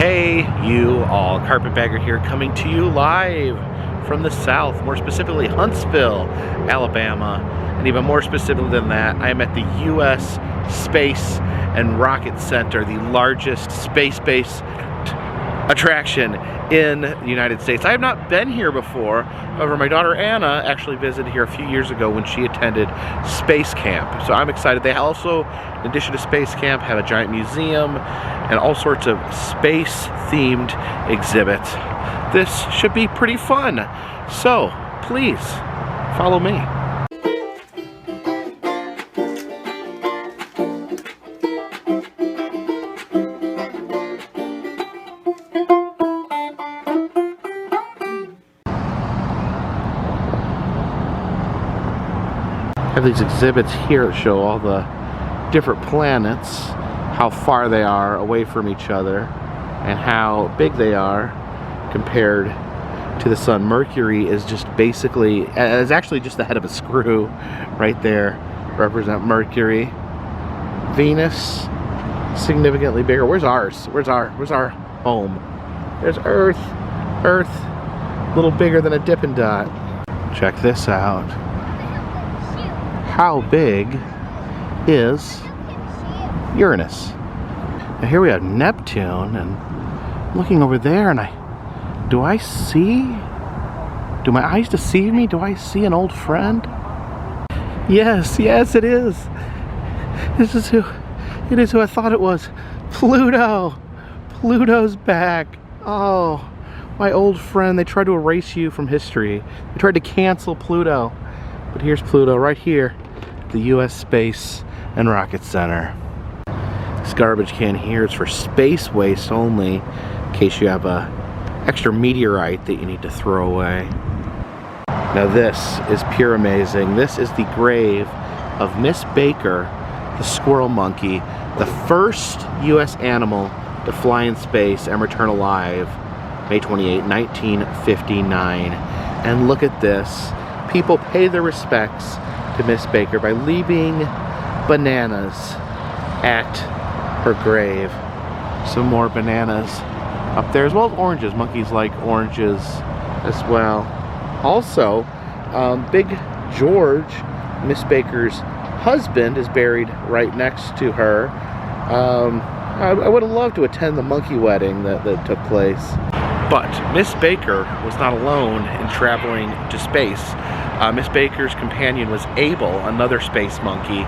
Hey, you all, Carpetbagger here, coming to you live from the south, more specifically Huntsville, Alabama, and even more specifically than that, I am at the U.S. Space and Rocket Center, the largest space-based attraction in the United States. I have not been here before. However, my daughter Anna actually visited here a few years ago when she attended Space Camp. So I'm excited. They also, in addition to Space Camp, have a giant museum and all sorts of space-themed exhibits. This should be pretty fun. So please follow me. Have these exhibits here that show all the different planets, how far they are away from each other, and how big they are compared to the sun. Mercury is just basically, is actually just the head of a screw right there, represent Mercury. Venus, significantly bigger. Where's ours? Where's our home? There's Earth. Earth, a little bigger than a Dippin' Dot. Check this out. How big is Uranus? Now here we have Neptune, and looking over there, and do I see? Do my eyes deceive me? Do I see an old friend? Yes, it is. It is who I thought it was. Pluto. Pluto's back. Oh, my old friend. They tried to erase you from history. They tried to cancel Pluto. But here's Pluto right here, the U.S. Space and Rocket Center. This garbage can here is for space waste only, in case you have a extra meteorite that you need to throw away. Now this is pure amazing. This is the grave of Miss Baker, the squirrel monkey, the first U.S. animal to fly in space and return alive, May 28, 1959. And look at this. People pay their respects to Miss Baker by leaving bananas at her grave. Some more bananas up there, as well as oranges. Monkeys like oranges as well. Also, Big George, Miss Baker's husband, is buried right next to her. I would have loved to attend the monkey wedding that took place. But Miss Baker was not alone in traveling to space. Miss Baker's companion was Abel, another space monkey,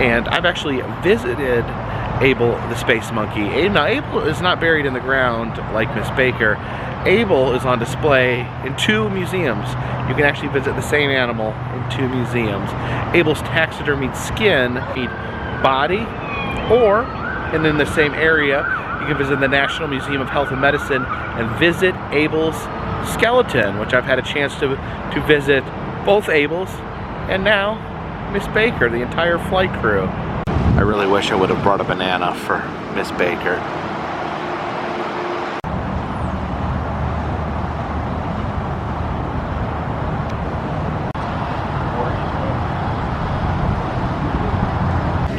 and I've actually visited Abel, the space monkey. Now, Abel is not buried in the ground like Miss Baker. Abel is on display in 2 museums. You can actually visit the same animal in 2 museums. Abel's taxidermied skin, body, or, and in the same area, you can visit the National Museum of Health and Medicine and visit Abel's skeleton, which I've had a chance to visit both Abel's and now Miss Baker, the entire flight crew. I really wish I would have brought a banana for Miss Baker.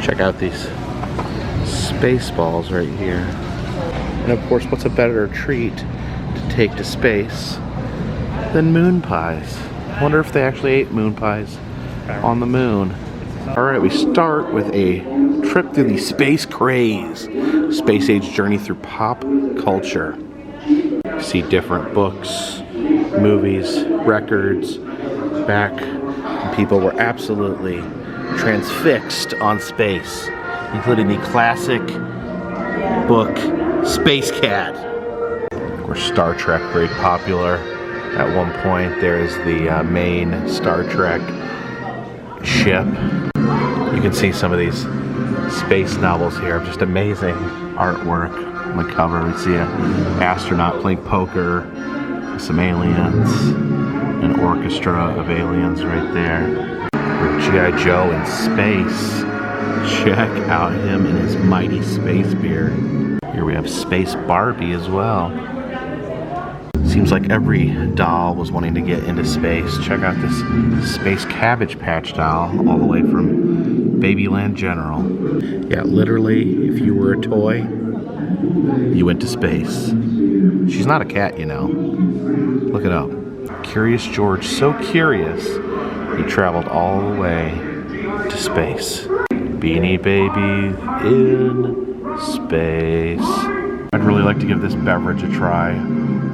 Check out these space balls right here. And of course, what's a better treat to take to space than moon pies? I wonder if they actually ate moon pies on the moon. Alright, we start with a trip through the space craze. Space age journey through pop culture. See different books, movies, records, back when people were absolutely transfixed on space, including the classic book Space Cat. Of course, Star Trek, very popular. At one point, there is the main Star Trek ship. You can see some of these space novels here. Just amazing artwork on the cover. We see an astronaut playing poker with some aliens, an orchestra of aliens right there. G.I. Joe in space. Check out him in his mighty space beard. Here we have Space Barbie as well. Seems like every doll was wanting to get into space. Check out this Space Cabbage Patch doll, all the way from Babyland General. Yeah, literally, if you were a toy, You went to space. She's not a cat, you know. Look it up. Curious George, so curious, he traveled all the way to space. Beanie Baby in space. I'd really like to give this beverage a try.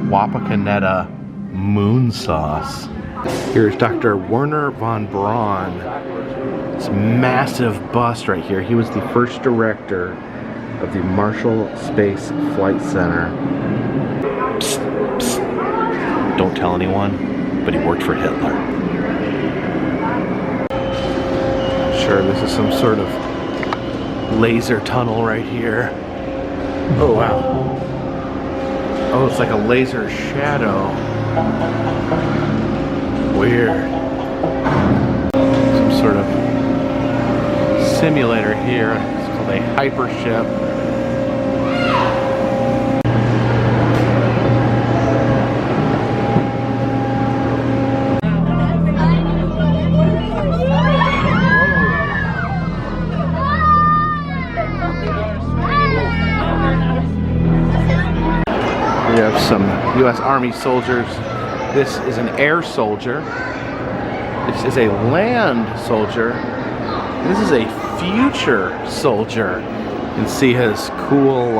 Wapakoneta Moon Sauce. Here's Dr. Werner von Braun. This massive bust right here. He was the first director of the Marshall Space Flight Center. Psst, psst. Don't tell anyone, but he worked for Hitler. Sure, this is some sort of laser tunnel right here. Oh wow. Oh, it's like a laser shadow. Weird. Some sort of simulator here. It's called a hypership. We have some U.S. Army soldiers. This is an air soldier. This is a land soldier. This is a future soldier. You can see his cool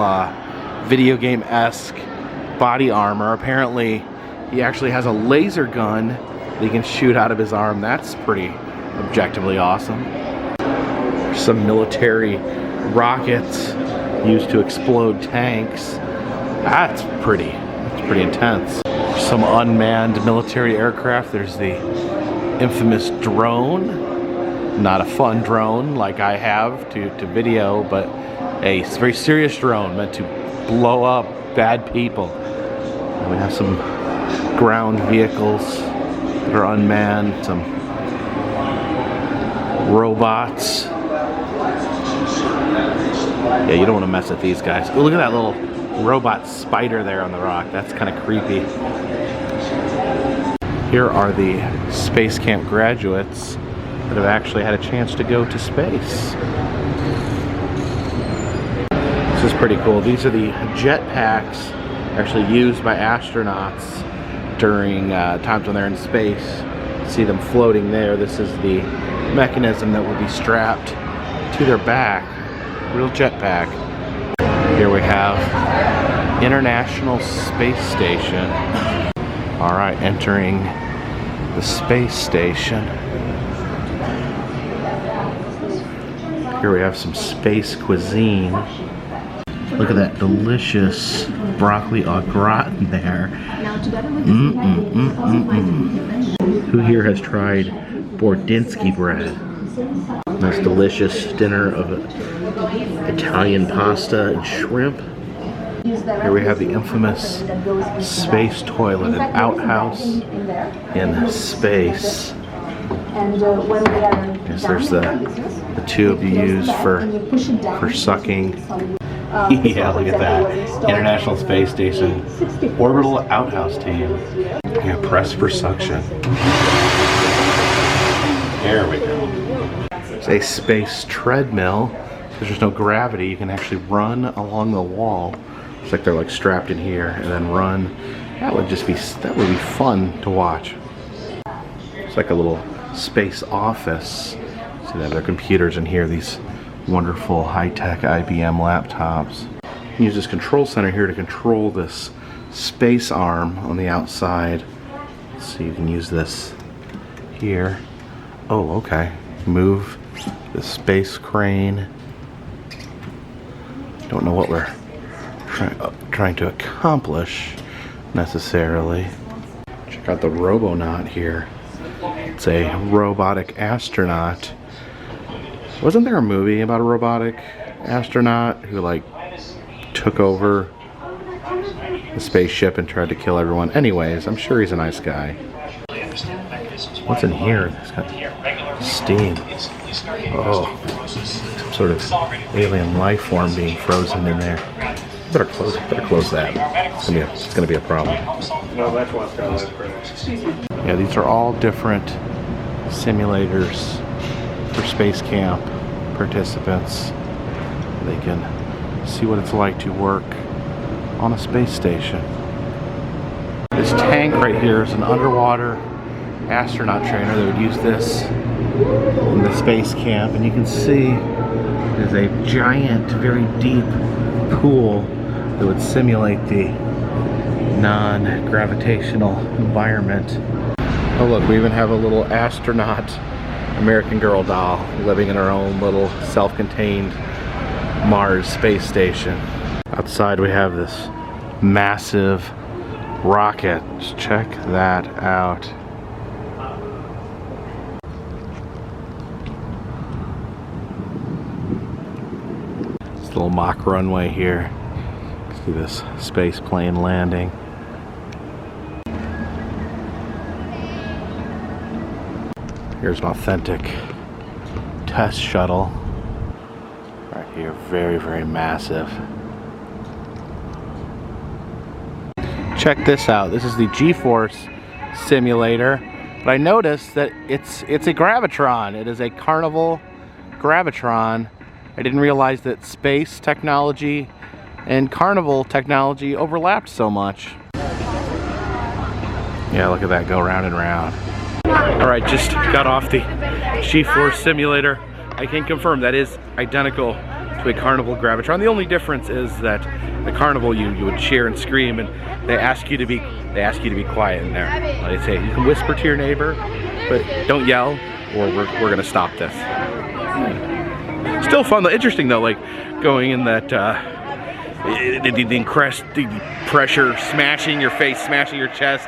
video game-esque body armor. Apparently, he actually has a laser gun that he can shoot out of his arm. That's pretty objectively awesome. Some military rockets used to explode tanks. That's pretty intense. Some unmanned military aircraft. There's the infamous drone. Not a fun drone like I have to video, but a very serious drone meant to blow up bad people. And we have some ground vehicles that are unmanned, some robots. Yeah, you don't want to mess with these guys. Oh, look at that little robot spider there on the rock. That's kind of creepy. Here are the space camp graduates that have actually had a chance to go to space. This is pretty cool. These are the jetpacks actually used by astronauts during times when they're in space. See them floating there. This is the mechanism that will be strapped to their back. Real jetpack. Here we have International Space Station. All right, entering the space station. Here we have some space cuisine. Look at that delicious broccoli au gratin there. Who here has tried Bordinsky bread? Nice delicious dinner of Italian pasta and shrimp. Here we have the infamous space toilet, an outhouse in space. Yes, there's the tube you use for sucking. Yeah, look at that. International Space Station. Orbital outhouse team. Yeah, press for suction. There we go. It's a space treadmill. There's no gravity. You can actually run along the wall. It's like they're like strapped in here and then run. That would be fun to watch. It's like a little space office. So they have their computers in here, these wonderful high-tech IBM laptops. You can use this control center here to control this space arm on the outside. So you can use this here. Oh, okay. Move the space crane. Don't know what we're trying to accomplish necessarily. Check out the Robonaut here. It's a robotic astronaut. Wasn't there a movie about a robotic astronaut who like took over the spaceship and tried to kill everyone? Anyways, I'm sure he's a nice guy. What's in here? It's got steam. Oh, some sort of alien life form being frozen in there. Better close that. It's gonna be a problem. No, that's what's got to. Yeah, these are all different simulators for space camp participants. They can see what it's like to work on a space station. This tank right here is an underwater astronaut trainer. They would use this in the space camp, and you can see there's a giant, very deep pool that would simulate the non-gravitational environment. Oh look, we even have a little astronaut American Girl doll living in her own little self-contained Mars space station. Outside we have this massive rocket. Just check that out. This little mock runway here. See this space plane landing. Here's an authentic test shuttle. Right here, very, very massive. Check this out. This is the G-force simulator. But I noticed that it's a Gravitron. It is a Carnival Gravitron. I didn't realize that space technology and Carnival technology overlapped so much. Yeah, look at that go round and round. Alright, just got off the G-force simulator. I can confirm that is identical to a Carnival Gravitron. The only difference is that the Carnival you would cheer and scream, and they ask you to be quiet in there. They say you can whisper to your neighbor, but don't yell, or we're gonna stop this. Still fun though, interesting though, like going in that the pressure, smashing your face, smashing your chest,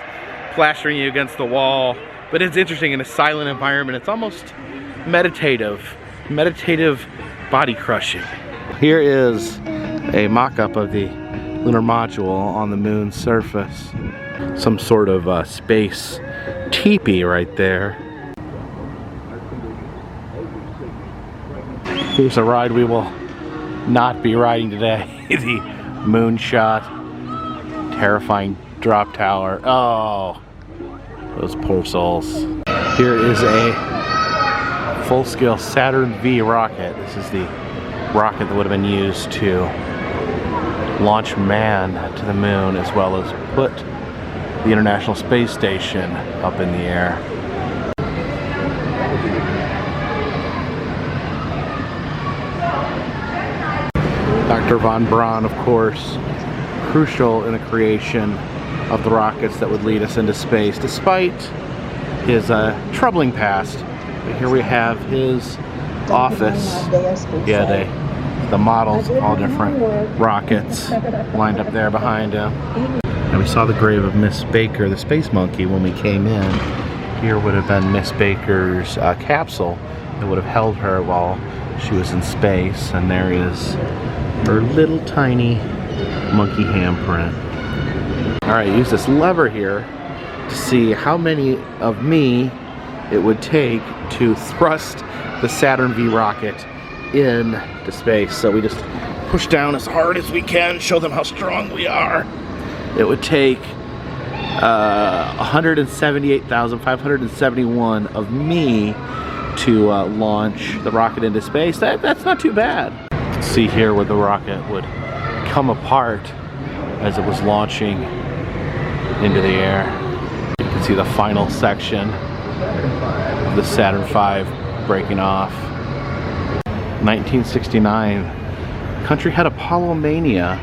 plastering you against the wall. But it's interesting in a silent environment. It's almost meditative body crushing. Here is a mock-up of the lunar module on the moon's surface. Some sort of space teepee right there. Here's a ride we will not be riding today. The moonshot, terrifying drop tower. Oh, those poor souls. Here is a full-scale Saturn V rocket. This is the rocket that would have been used to launch man to the moon, as well as put the International Space Station up in the air. Dr. von Braun, of course, crucial in the creation of the rockets that would lead us into space, despite his troubling past. But here we have his office. Yeah, the models of all different rockets lined up there behind him. And we saw the grave of Miss Baker, the space monkey, when we came in. Here would have been Miss Baker's capsule that would have held her while she was in space. And there is her little tiny monkey handprint. Alright, use this lever here to see how many of me it would take to thrust the Saturn V rocket into space. So we just push down as hard as we can, show them how strong we are. It would take 178,571 of me to launch the rocket into space. That's not too bad. Let's see here where the rocket would come apart as it was launching into the air. You can see the final section of the Saturn V breaking off. 1969, country had Apollo mania.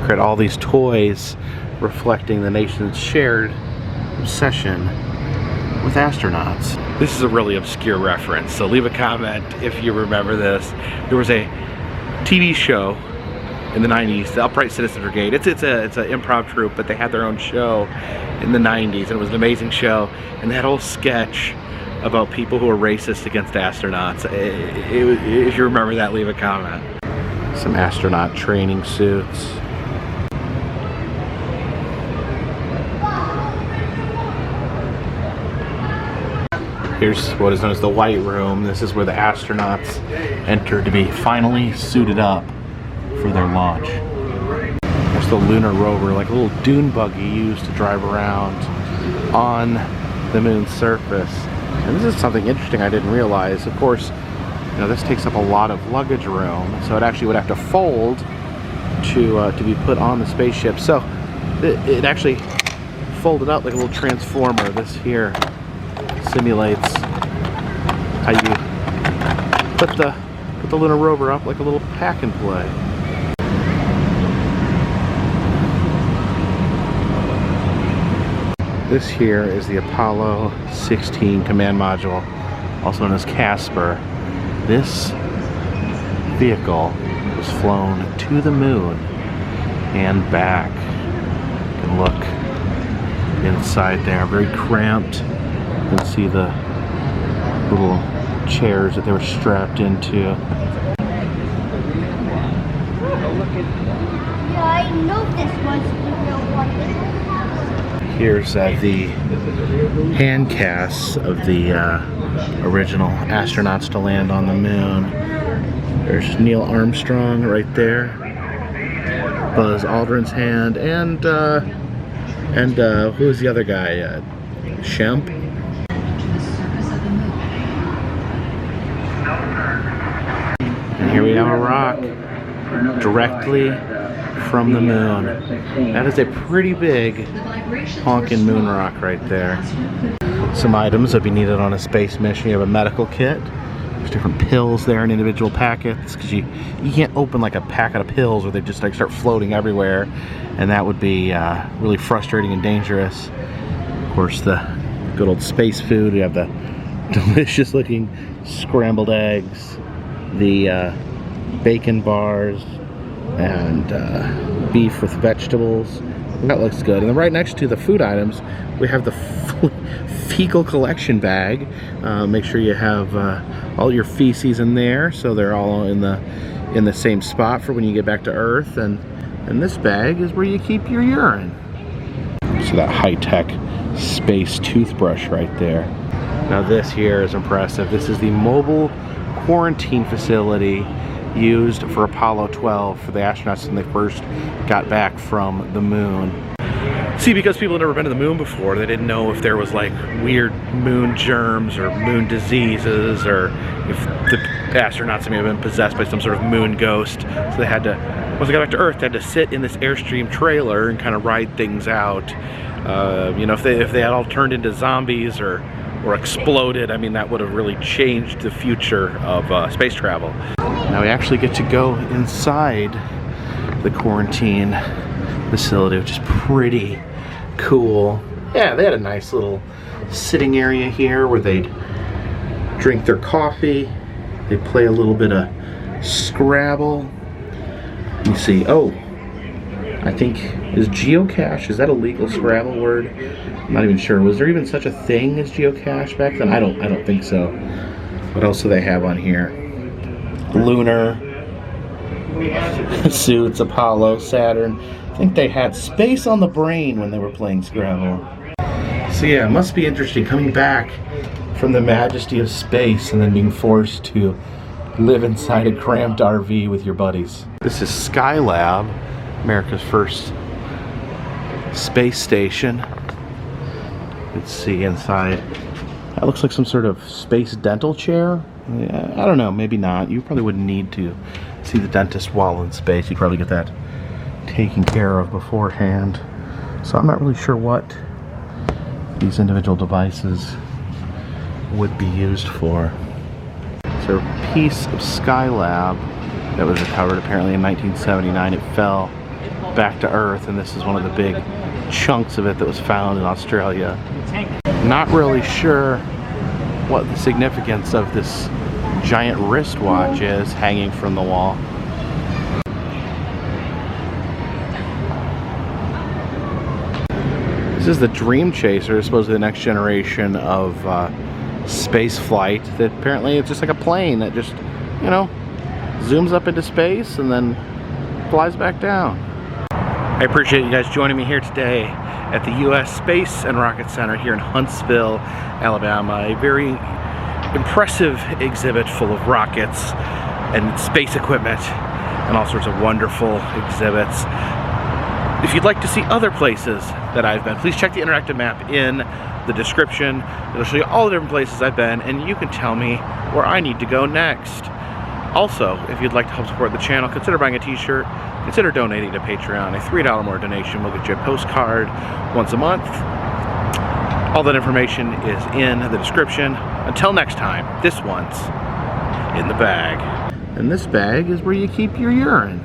Create all these toys reflecting the nation's shared obsession with astronauts. This is a really obscure reference, so leave a comment if you remember this. There was a TV show in the 90s, the Upright Citizens Brigade. It's an improv troupe, but they had their own show in the 90s, and it was an amazing show. And they had a whole sketch about people who were racist against astronauts. If you remember that, leave a comment. Some astronaut training suits. Here's what is known as the White Room. This is where the astronauts enter to be finally suited up for their launch. There's the lunar rover, like a little dune buggy used to drive around on the moon's surface. And this is something interesting I didn't realize. Of course, you know, this takes up a lot of luggage room, so it actually would have to fold to be put on the spaceship. So it actually folded up like a little transformer. This here simulates how you put the lunar rover up like a little pack and play. This here is the Apollo 16 command module, also known as Casper. This vehicle was flown to the moon and back. You can look inside there, very cramped. You can see the little chairs that they were strapped into. Yeah, I know this one's the real one. Here's the hand casts of the original astronauts to land on the moon. There's Neil Armstrong right there, Buzz Aldrin's hand, and who's the other guy? Shemp. And here we have a rock directly from the moon. That is a pretty big honkin' moon rock right there. Some items that be needed on a space mission. You have a medical kit. There's different pills there in individual packets, because you can't open like a packet of pills or they just like start floating everywhere, and that would be really frustrating and dangerous. Of course, the good old space food. We have the delicious looking scrambled eggs, the bacon bars, and beef with vegetables. That looks good. And then right next to the food items, we have the fecal collection bag. Make sure you have all your feces in there, so they're all in the same spot for when you get back to Earth. And this bag is where you keep your urine. So that high-tech space toothbrush right there. Now this here is impressive. This is the mobile quarantine facility used for Apollo 12 for the astronauts when they first got back from the moon. See, because people had never been to the moon before, they didn't know if there was like weird moon germs or moon diseases, or if the astronauts may have been possessed by some sort of moon ghost. So they had to, once they got back to Earth, they had to sit in this Airstream trailer and kind of ride things out. You know, if they had all turned into zombies or exploded, I mean, that would have really changed the future of space travel. Now we actually get to go inside the quarantine facility, which is pretty cool. Yeah, they had a nice little sitting area here where they'd drink their coffee. They'd play a little bit of Scrabble. You see, oh, I think, is geocache, is that a legal Scrabble word? I'm not even sure. Was there even such a thing as geocache back then? I don't think so. What else do they have on here? Lunar suits, Apollo, Saturn. I think they had space on the brain when they were playing Scrabble. So yeah, it must be interesting coming back from the majesty of space and then being forced to live inside a cramped RV with your buddies. This is Skylab, America's first space station. Let's see inside. That looks like some sort of space dental chair. Yeah, I don't know, maybe not. You probably wouldn't need to see the dentist while in space. You'd probably get that taken care of beforehand. So I'm not really sure what these individual devices would be used for. So a piece of Skylab that was recovered apparently in 1979. It fell back to Earth, and this is one of the big chunks of it that was found in Australia. Not really sure what the significance of this giant wristwatch is hanging from the wall. This is the Dream Chaser, supposedly the next generation of space flight. That apparently it's just like a plane that just, you know, zooms up into space and then flies back down. I appreciate you guys joining me here today at the U.S. Space and Rocket Center here in Huntsville, Alabama. A very impressive exhibit full of rockets and space equipment and all sorts of wonderful exhibits. If you'd like to see other places that I've been, please check the interactive map in the description. It'll show you all the different places I've been, and you can tell me where I need to go next. Also, if you'd like to help support the channel, consider buying a t-shirt, consider donating to Patreon. A $3 more donation will get you a postcard once a month. All that information is in the description. Until next time, this one's in the bag. And this bag is where you keep your urine.